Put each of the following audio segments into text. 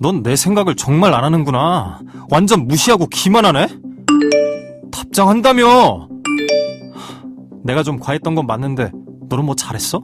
넌 내 생각을 정말 안 하는구나. 완전 무시하고 기만하네? 답장한다며! 내가 좀 과했던 건 맞는데 너는 뭐 잘했어?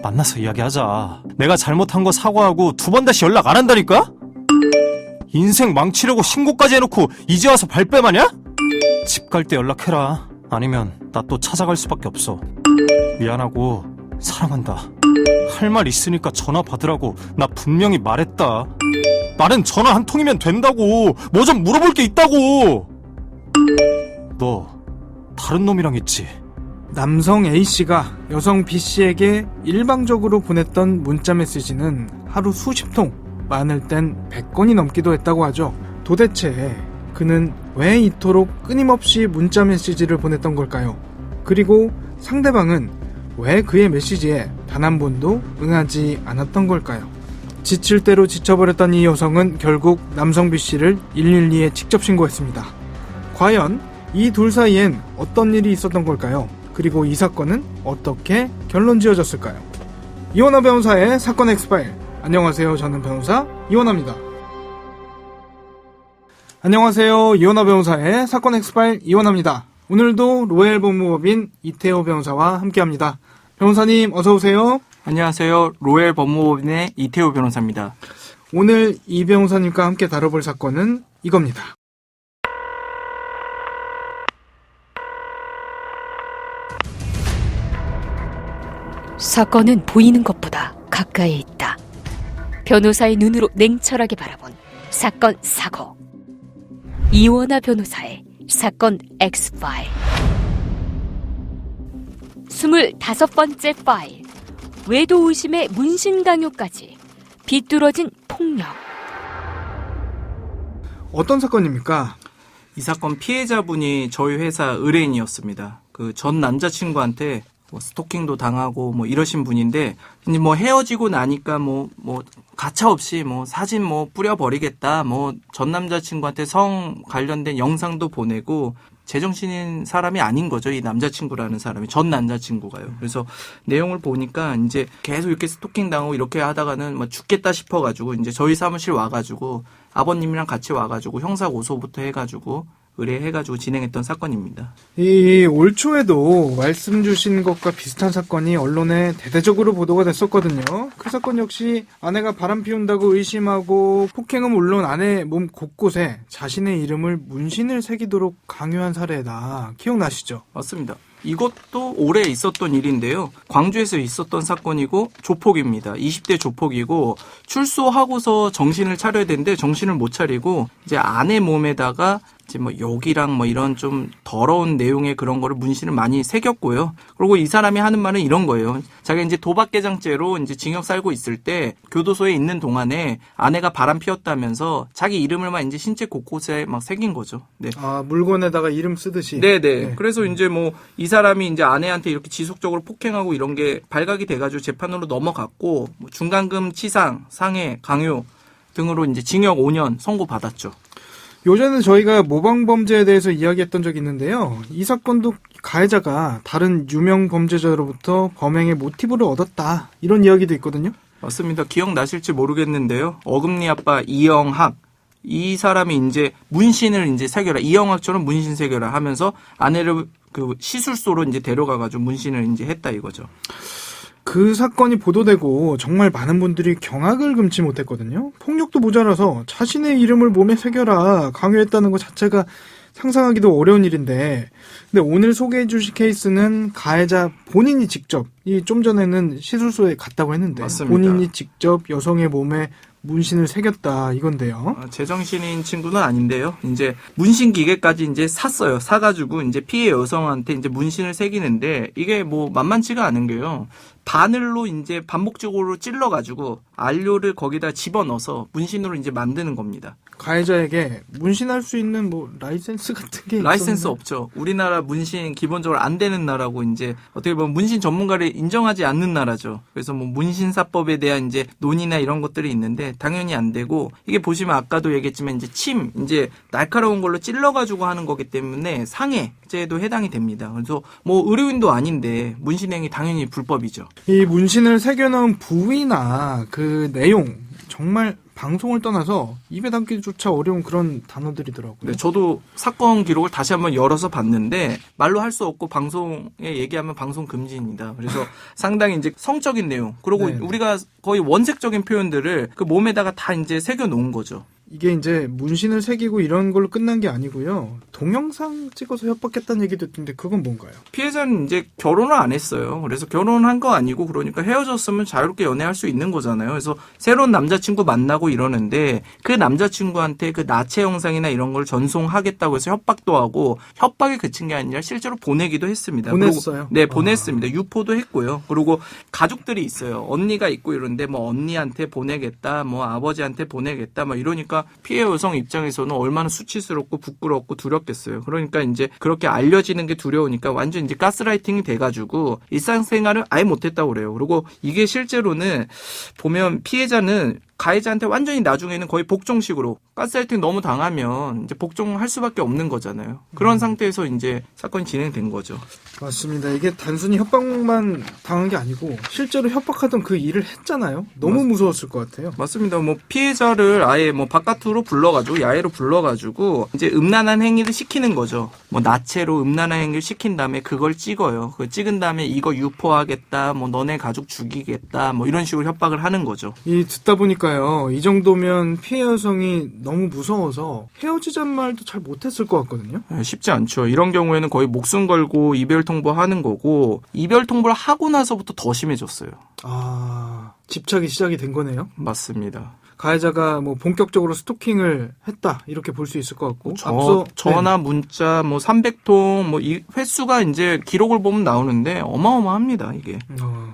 만나서 이야기하자. 내가 잘못한 거 사과하고 2번 다시 연락 안 한다니까? 인생 망치려고 신고까지 해놓고 이제 와서 발뺌하냐? 집 갈 때 연락해라. 아니면 나 또 찾아갈 수밖에 없어. 미안하고 사랑한다. 할 말 있으니까 전화 받으라고 나 분명히 말했다. 나는 전화 한 통이면 된다고. 뭐 좀 물어볼 게 있다고. 너 다른 놈이랑 있지? 남성 A씨가 여성 B씨에게 일방적으로 보냈던 문자 메시지는 하루 수십 통, 많을 땐 100건이 넘기도 했다고 하죠. 도대체 그는 왜 이토록 끊임없이 문자 메시지를 보냈던 걸까요? 그리고 상대방은 왜 그의 메시지에 단 한 번도 응하지 않았던 걸까요? 지칠 대로 지쳐버렸던 이 여성은 결국 남성 B씨를 112에 직접 신고했습니다. 과연 이 둘 사이엔 어떤 일이 있었던 걸까요? 그리고 이 사건은 어떻게 결론 지어졌을까요? 이원하 변호사의 사건 엑스파일. 안녕하세요. 저는 변호사 이원하입니다. 안녕하세요. 이원하 변호사의 사건 엑스파일 이원하입니다. 오늘도 로엘 법무법인 이태호 변호사와 함께합니다. 변호사님 어서 오세요. 안녕하세요. 로엘 법무법인의 이태호 변호사입니다. 오늘 이 변호사님과 함께 다뤄볼 사건은 이겁니다. 사건은 보이는 것보다 가까이에 있다. 변호사의 눈으로 냉철하게 바라본 사건 사고. 이원하 변호사의 사건 X파일. 25번째 파일. 외도 의심의 문신 강요까지 비뚤어진 폭력. 어떤 사건입니까? 이 사건 피해자분이 저희 회사 의뢰인이었습니다. 그 전 남자친구한테 스토킹도 당하고 이러신 분인데, 이제 헤어지고 나니까 가차없이 사진 뿌려버리겠다, 전 남자친구한테 성 관련된 영상도 보내고, 제정신인 사람이 아닌 거죠. 이 남자친구라는 사람이, 전 남자친구가요. 그래서 내용을 보니까 이제 계속 이렇게 스토킹 당하고 이렇게 하다가는 죽겠다 싶어가지고 이제 저희 사무실 와가지고 아버님이랑 같이 와가지고 형사 고소부터 해가지고 의뢰해가지고 진행했던 사건입니다. 이 올 초에도 말씀 주신 것과 비슷한 사건이 언론에 대대적으로 보도가 됐었거든요. 그 사건 역시 아내가 바람 피운다고 의심하고 폭행은 물론 아내 몸 곳곳에 자신의 이름을 문신을 새기도록 강요한 사례다. 기억나시죠? 맞습니다. 이것도 올해 있었던 일인데요. 광주에서 있었던 사건이고 조폭입니다. 20대 조폭이고 출소하고서 정신을 차려야 되는데 정신을 못 차리고 이제 아내 몸에다가 이제 욕이랑 이런 좀 더러운 내용의 그런 거를 문신을 많이 새겼고요. 그리고 이 사람이 하는 말은 이런 거예요. 자기가 이제 도박개장죄로 이제 징역 살고 있을 때 교도소에 있는 동안에 아내가 바람 피웠다면서 자기 이름을 막 이제 신체 곳곳에 막 새긴 거죠. 네. 아, 물건에다가 이름 쓰듯이. 네네. 네. 그래서 이제 이 사람이 이제 아내한테 이렇게 지속적으로 폭행하고 이런 게 발각이 돼가지고 재판으로 넘어갔고 중간금 치상, 상해, 강요 등으로 이제 징역 5년 선고받았죠. 요전에 저희가 모방범죄에 대해서 이야기했던 적이 있는데요. 이 사건도 가해자가 다른 유명 범죄자로부터 범행의 모티브를 얻었다. 이런 이야기도 있거든요. 맞습니다. 기억나실지 모르겠는데요. 어금니 아빠 이영학. 이 사람이 이제 문신을 이제 새겨라. 이영학처럼 문신 새겨라 하면서 아내를 그 시술소로 이제 데려가가지고 문신을 이제 했다 이거죠. 그 사건이 보도되고 정말 많은 분들이 경악을 금치 못했거든요. 폭력도 모자라서 자신의 이름을 몸에 새겨라 강요했다는 것 자체가 상상하기도 어려운 일인데, 근데 오늘 소개해 주실 케이스는 가해자 본인이 직접, 좀 전에는 시술소에 갔다고 했는데 맞습니다. 본인이 직접 여성의 몸에 문신을 새겼다 이건데요. 제정신인 친구는 아닌데요. 이제 문신 기계까지 이제 샀어요. 사가지고 이제 피해 여성한테 이제 문신을 새기는데 이게 만만치가 않은 게요. 바늘로 이제 반복적으로 찔러가지고 안료를 거기다 집어넣어서 문신으로 이제 만드는 겁니다. 가해자에게 문신할 수 있는 라이센스 같은 게 라이센스 있었나요? 없죠. 우리나라 문신 기본적으로 안 되는 나라고 이제 어떻게 보면 문신 전문가를 인정하지 않는 나라죠. 그래서 문신사법에 대한 이제 논의나 이런 것들이 있는데 당연히 안 되고, 이게 보시면 아까도 얘기했지만 이제 이제 날카로운 걸로 찔러가지고 하는 거기 때문에 상해죄에도 해당이 됩니다. 그래서 의료인도 아닌데 문신행위 당연히 불법이죠. 이 문신을 새겨놓은 부위나 그 내용 정말 방송을 떠나서 입에 담기조차 어려운 그런 단어들이더라고요. 네, 저도 사건 기록을 다시 한번 열어서 봤는데 말로 할 수 없고 방송에 얘기하면 방송 금지입니다. 그래서 상당히 이제 성적인 내용 그리고 네. 우리가 거의 원색적인 표현들을 그 몸에다가 다 이제 새겨 놓은 거죠. 이게 이제 문신을 새기고 이런 걸로 끝난 게 아니고요. 동영상 찍어서 협박했다는 얘기도 있던데 그건 뭔가요? 피해자는 이제 결혼을 안 했어요. 그래서 결혼한 거 아니고 그러니까 헤어졌으면 자유롭게 연애할 수 있는 거잖아요. 그래서 새로운 남자친구 만나고 이러는데 그 남자친구한테 그 나체 영상이나 이런 걸 전송하겠다고 해서 협박도 하고 협박에 그친 게 아니라 실제로 보내기도 했습니다. 보냈어요? 네, 보냈습니다. 유포도 했고요. 그리고 가족들이 있어요. 언니가 있고 이러는데 뭐 언니한테 보내겠다, 뭐 아버지한테 보내겠다, 뭐 이러니까 피해 여성 입장에서는 얼마나 수치스럽고 부끄럽고 두렵겠어요. 그러니까 이제 그렇게 알려지는 게 두려우니까 완전 이제 가스라이팅이 돼가지고 일상생활을 아예 못했다고 그래요. 그리고 이게 실제로는 보면 피해자는 가해자한테 완전히 나중에는 거의 복종식으로 가스라이팅 너무 당하면 이제 복종할 수밖에 없는 거잖아요. 그런 상태에서 이제 사건이 진행된 거죠. 맞습니다. 이게 단순히 협박만 당한 게 아니고 실제로 협박하던 그 일을 했잖아요. 너무 무서웠을 것 같아요. 맞습니다. 뭐 피해자를 아예 뭐 바깥으로 불러가지고 야외로 불러가지고 이제 음란한 행위를 시키는 거죠. 뭐 나체로 음란한 행위를 시킨 다음에 그걸 찍어요. 그 찍은 다음에 이거 유포하겠다, 뭐 너네 가족 죽이겠다, 뭐 이런 식으로 협박을 하는 거죠. 이 듣다 보니까요. 이 정도면 피해 여성이 너무 무서워서 헤어지잔 말도 잘 못했을 것 같거든요. 쉽지 않죠. 이런 경우에는 거의 목숨 걸고 이별 통보하는 거고 이별 통보를 하고 나서부터 더 심해졌어요. 아, 집착이 시작이 된 거네요. 맞습니다. 가해자가 뭐 본격적으로 스토킹을 했다 이렇게 볼 수 있을 것 같고 앞서 전화 문자 뭐 300통 뭐 이 횟수가 이제 기록을 보면 나오는데 어마어마합니다 이게.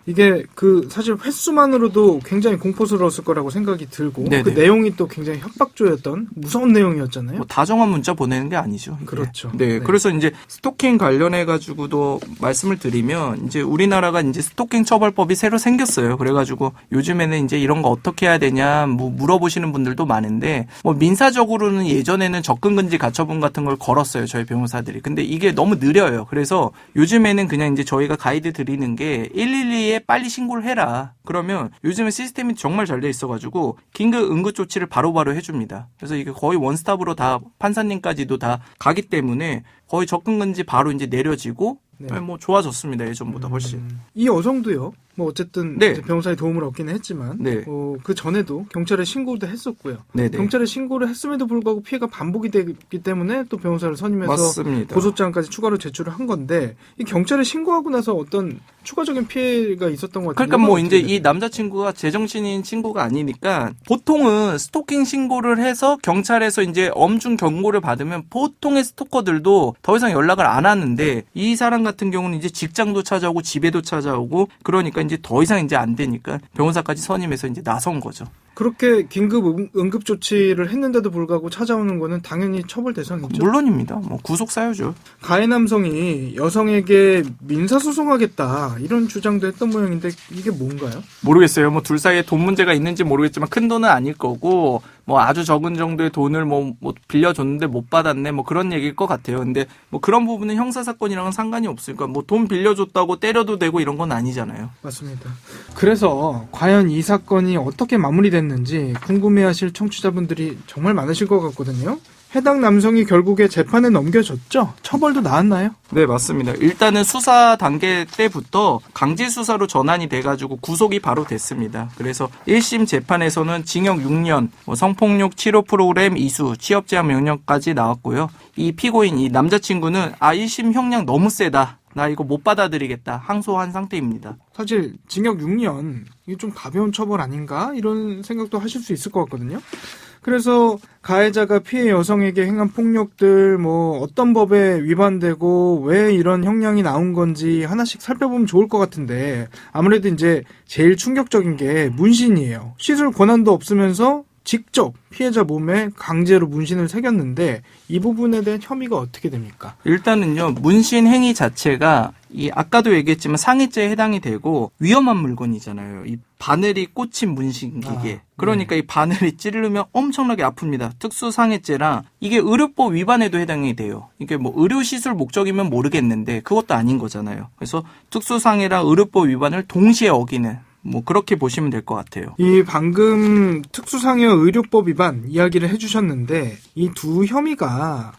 이게 그 사실 횟수만으로도 굉장히 공포스러웠을 거라고 생각이 들고 네네. 그 내용이 또 굉장히 협박조였던 무서운 내용이었잖아요. 뭐 다정한 문자 보내는 게 아니죠. 이게. 그렇죠. 네, 네. 그래서 이제 스토킹 관련해 가지고도 말씀을 드리면 이제 우리나라가 이제 스토킹 처벌법이 새로 생겼어요. 그래가지고 요즘에는 이제 이런 거 어떻게 해야 되냐 뭐 물어보시는 분들도 많은데 뭐 민사적으로는 예전에는 접근금지 가처분 같은 걸 걸었어요. 저희 변호사들이. 근데 이게 너무 느려요. 그래서 요즘에는 그냥 이제 저희가 가이드 드리는 게 112에 빨리 신고를 해라. 그러면 요즘은 시스템이 정말 잘 돼 있어가지고 긴급 응급 조치를 바로바로 해줍니다. 그래서 이게 거의 원스톱으로 다 판사님까지도 다 가기 때문에 거의 접근금지 바로 이제 내려지고 네. 뭐 좋아졌습니다. 예전보다 훨씬. 이 여성도요. 뭐 어쨌든 네. 이제 변호사의 도움을 얻기는 했지만 네. 그 전에도 경찰에 신고도 했었고요. 네네. 경찰에 신고를 했음에도 불구하고 피해가 반복이 되기 때문에 또 변호사를 선임해서 맞습니다. 고소장까지 추가로 제출을 한 건데 이 경찰에 신고하고 나서 어떤 추가적인 피해가 있었던 것 같아요. 그러니까 뭐 이제 이 남자친구가 제정신인 친구가 아니니까 보통은 스토킹 신고를 해서 경찰에서 이제 엄중 경고를 받으면 보통의 스토커들도 더 이상 연락을 안 하는데 이 사람 같은 경우는 이제 직장도 찾아오고 집에도 찾아오고 그러니까 이제 더 이상 이제 안 되니까 변호사까지 선임해서 이제 나선 거죠. 그렇게 긴급 응급 조치를 했는데도 불구하고 찾아오는 거는 당연히 처벌 대상이죠. 물론입니다. 뭐 구속 사유죠. 가해 남성이 여성에게 민사소송하겠다 이런 주장도 했던 모양인데 이게 뭔가요? 모르겠어요. 뭐 둘 사이에 돈 문제가 있는지 모르겠지만 큰 돈은 아닐 거고 뭐 아주 적은 정도의 돈을 뭐 빌려줬는데 못 받았네 뭐 그런 얘기일 것 같아요. 근데 뭐 그런 부분은 형사 사건이랑은 상관이 없으니까 뭐 돈 빌려줬다고 때려도 되고 이런 건 아니잖아요. 맞습니다. 그래서 과연 이 사건이 어떻게 마무리됐는지 궁금해하실 청취자분들이 정말 많으실 것 같거든요. 해당 남성이 결국에 재판에 넘겨졌죠? 처벌도 나왔나요? 네, 맞습니다. 일단은 수사 단계 때부터 강제 수사로 전환이 돼가지고 구속이 바로 됐습니다. 그래서 1심 재판에서는 징역 6년, 성폭력 치료 프로그램 이수, 취업 제한 명령까지 나왔고요. 이 피고인, 이 남자친구는 1심 형량 너무 세다. 나 이거 못 받아들이겠다. 항소한 상태입니다. 사실 징역 6년 이게 좀 가벼운 처벌 아닌가 이런 생각도 하실 수 있을 것 같거든요. 그래서 가해자가 피해 여성에게 행한 폭력들 뭐 어떤 법에 위반되고 왜 이런 형량이 나온 건지 하나씩 살펴보면 좋을 것 같은데 아무래도 이제 제일 충격적인 게 문신이에요. 시술 권한도 없으면서 직접 피해자 몸에 강제로 문신을 새겼는데 이 부분에 대한 혐의가 어떻게 됩니까? 일단은요, 문신 행위 자체가 이 아까도 얘기했지만 상해죄에 해당이 되고 위험한 물건이잖아요. 이 바늘이 꽂힌 문신 기계. 그러니까 이 바늘이 찌르면 엄청나게 아픕니다. 특수 상해죄랑 이게 의료법 위반에도 해당이 돼요. 이게 뭐 의료 시술 목적이면 모르겠는데 그것도 아닌 거잖아요. 그래서 특수 상해랑 의료법 위반을 동시에 어기는 뭐 그렇게 보시면 될 것 같아요. 이 방금 특수상해 의료법 위반 이야기를 해주셨는데 이 두 혐의가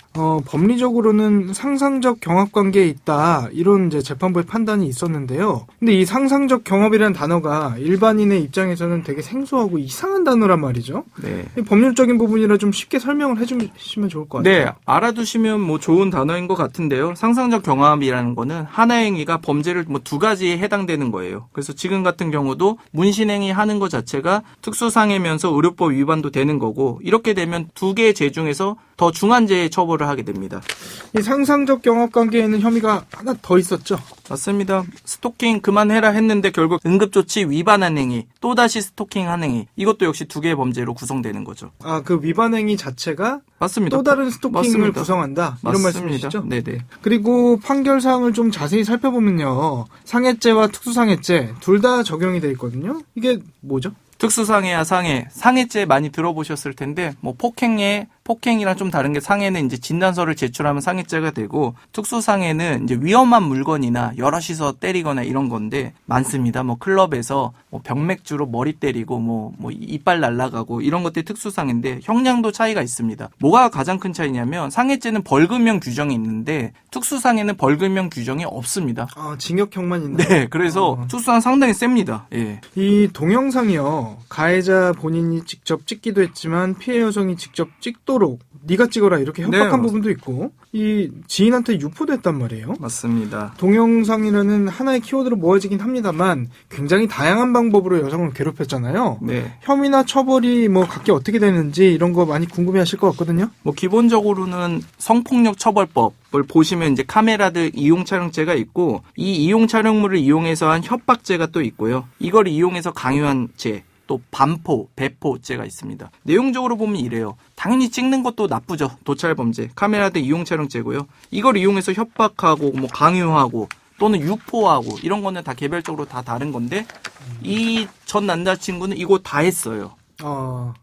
법리적으로는 상상적 경합관계에 있다 이런 이제 재판부의 판단이 있었는데요. 근데 이 상상적 경합이라는 단어가 일반인의 입장에서는 되게 생소하고 이상한 단어란 말이죠. 네. 이 법률적인 부분이라 좀 쉽게 설명을 해주시면 좋을 것 같아요. 네, 알아두시면 뭐 좋은 단어인 것 같은데요. 상상적 경합이라는 거는 하나의 행위가 범죄를 뭐 두 가지에 해당되는 거예요. 그래서 지금 같은 경우도 문신행위 하는 것 자체가 특수상해면서 의료법 위반도 되는 거고, 이렇게 되면 두 개의 죄 중에서 더 중한 죄의 처벌을 하게 됩니다. 이 상상적 경합관계에는 혐의가 하나 더 있었죠. 맞습니다. 스토킹 그만해라 했는데 결국 응급조치 위반한 행위, 또다시 스토킹한 행위, 이것도 역시 두 개의 범죄로 구성되는 거죠. 아, 그 위반 행위 자체가 맞습니다. 또 다른 스토킹을 맞습니다. 구성한다. 이런 말씀이시죠? 네네. 그리고 판결 사항을 좀 자세히 살펴보면요. 상해죄와 특수상해죄 둘 다 적용이 돼 있거든요. 이게 뭐죠? 특수상해야 상해. 상해죄 많이 들어보셨을 텐데, 뭐 폭행이랑 좀 다른 게 상해는 이제 진단서를 제출하면 상해죄가 되고, 특수상해는 이제 위험한 물건이나 여럿이서 때리거나 이런 건데 많습니다. 뭐 클럽에서 뭐 병맥주로 머리 때리고 뭐 이빨 날아가고 이런 것들이 특수상해인데 형량도 차이가 있습니다. 뭐가 가장 큰 차이냐면 상해죄는 벌금형 규정이 있는데 특수상해는 벌금형 규정이 없습니다. 아, 징역형만 있나요? 네, 그래서 특수상 상당히 셉니다. 예. 이 동영상이요. 가해자 본인이 직접 찍기도 했지만 피해 여성이 직접 찍도록 네가 찍어라 이렇게 협박한 네, 부분도 있고 이 지인한테 유포도 했단 말이에요. 맞습니다. 동영상이라는 하나의 키워드로 모아지긴 합니다만 굉장히 다양한 방법으로 여성을 괴롭혔잖아요. 네. 혐의나 처벌이 뭐 각기 어떻게 되는지 이런 거 많이 궁금해하실 것 같거든요. 뭐 기본적으로는 성폭력 처벌법을 보시면 이제 카메라들 이용 촬영죄가 있고 이 이용 촬영물을 이용해서 한 협박죄가 또 있고요. 이걸 이용해서 강요한 죄. 또 반포, 배포죄가 있습니다. 내용적으로 보면 이래요. 당연히 찍는 것도 나쁘죠. 도찰범죄, 카메라들 이용 촬영죄고요. 이걸 이용해서 협박하고 뭐 강요하고 또는 유포하고 이런 거는 다 개별적으로 다 다른 건데 이 전 남자친구는 이거 다 했어요.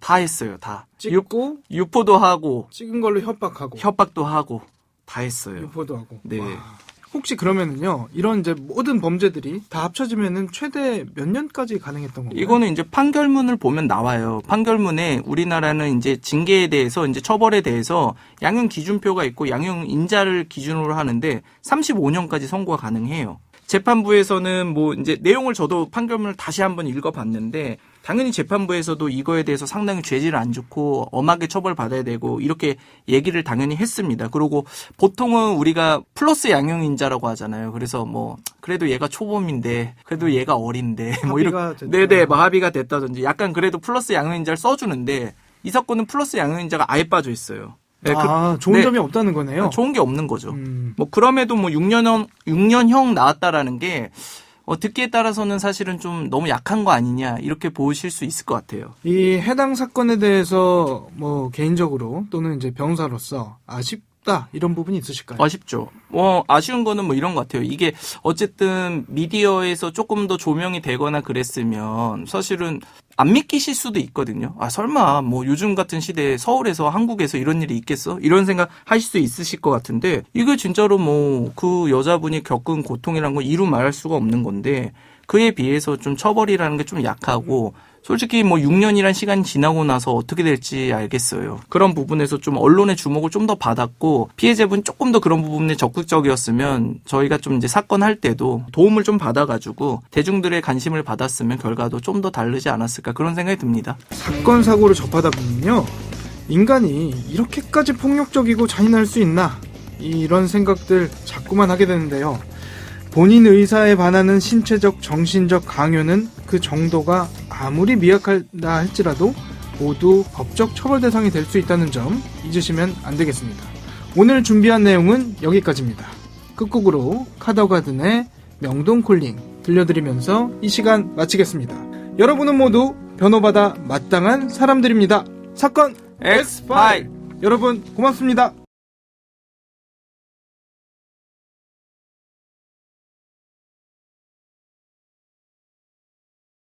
다 했어요. 다. 찍고 유포도 하고 찍은 걸로 협박하고 협박도 하고 다 했어요. 유포도 하고. 네. 와. 혹시 그러면은요, 이런 이제 모든 범죄들이 다 합쳐지면은 최대 몇 년까지 가능했던 건가요? 이거는 이제 판결문을 보면 나와요. 판결문에 우리나라는 이제 징계에 대해서 이제 처벌에 대해서 양형 기준표가 있고 양형 인자를 기준으로 하는데 35년까지 선고가 가능해요. 재판부에서는 뭐 이제 내용을 저도 판결문을 다시 한번 읽어봤는데 당연히 재판부에서도 이거에 대해서 상당히 죄질 안 좋고 엄하게 처벌받아야 되고 이렇게 얘기를 당연히 했습니다. 그리고 보통은 우리가 플러스 양형인자라고 하잖아요. 그래서 뭐 그래도 얘가 초범인데 그래도 얘가 어린데 뭐 이렇게 네네 뭐 합의가 됐다든지 약간 그래도 플러스 양형인자를 써주는데 이 사건은 플러스 양형인자가 아예 빠져 있어요. 네, 좋은 점이 없다는 거네요. 좋은 게 없는 거죠. 뭐 그럼에도 뭐 6년형 나왔다라는 게 듣기에 따라서는 사실은 좀 너무 약한 거 아니냐 이렇게 보실 수 있을 것 같아요. 이 해당 사건에 대해서 뭐 개인적으로 또는 이제 변호사로서 아쉽다 이런 부분이 있으실까요? 아쉽죠. 아쉬운 거는 뭐 이런 것 같아요. 이게 어쨌든 미디어에서 조금 더 조명이 되거나 그랬으면 사실은 안 믿기실 수도 있거든요. 설마 뭐 요즘 같은 시대에 서울에서 한국에서 이런 일이 있겠어? 이런 생각 하실 수 있으실 것 같은데 이게 진짜로 뭐 그 여자분이 겪은 고통이라는 건 이루 말할 수가 없는 건데 그에 비해서 좀 처벌이라는 게 좀 약하고 솔직히 뭐 6년이란 시간이 지나고 나서 어떻게 될지 알겠어요. 그런 부분에서 좀 언론의 주목을 좀 더 받았고 피해자분 조금 더 그런 부분에 적극적이었으면 저희가 좀 이제 사건 할 때도 도움을 좀 받아가지고 대중들의 관심을 받았으면 결과도 좀 더 다르지 않았을까 그런 생각이 듭니다. 사건 사고를 접하다 보면요. 인간이 이렇게까지 폭력적이고 잔인할 수 있나 이런 생각들 자꾸만 하게 되는데요. 본인 의사에 반하는 신체적, 정신적 강요는 그 정도가 아무리 미약하다 할지라도 모두 법적 처벌 대상이 될 수 있다는 점 잊으시면 안 되겠습니다. 오늘 준비한 내용은 여기까지입니다. 끝곡으로 카더가든의 명동콜링 들려드리면서 이 시간 마치겠습니다. 여러분은 모두 변호받아 마땅한 사람들입니다. 사건 엑스파일! 여러분 고맙습니다.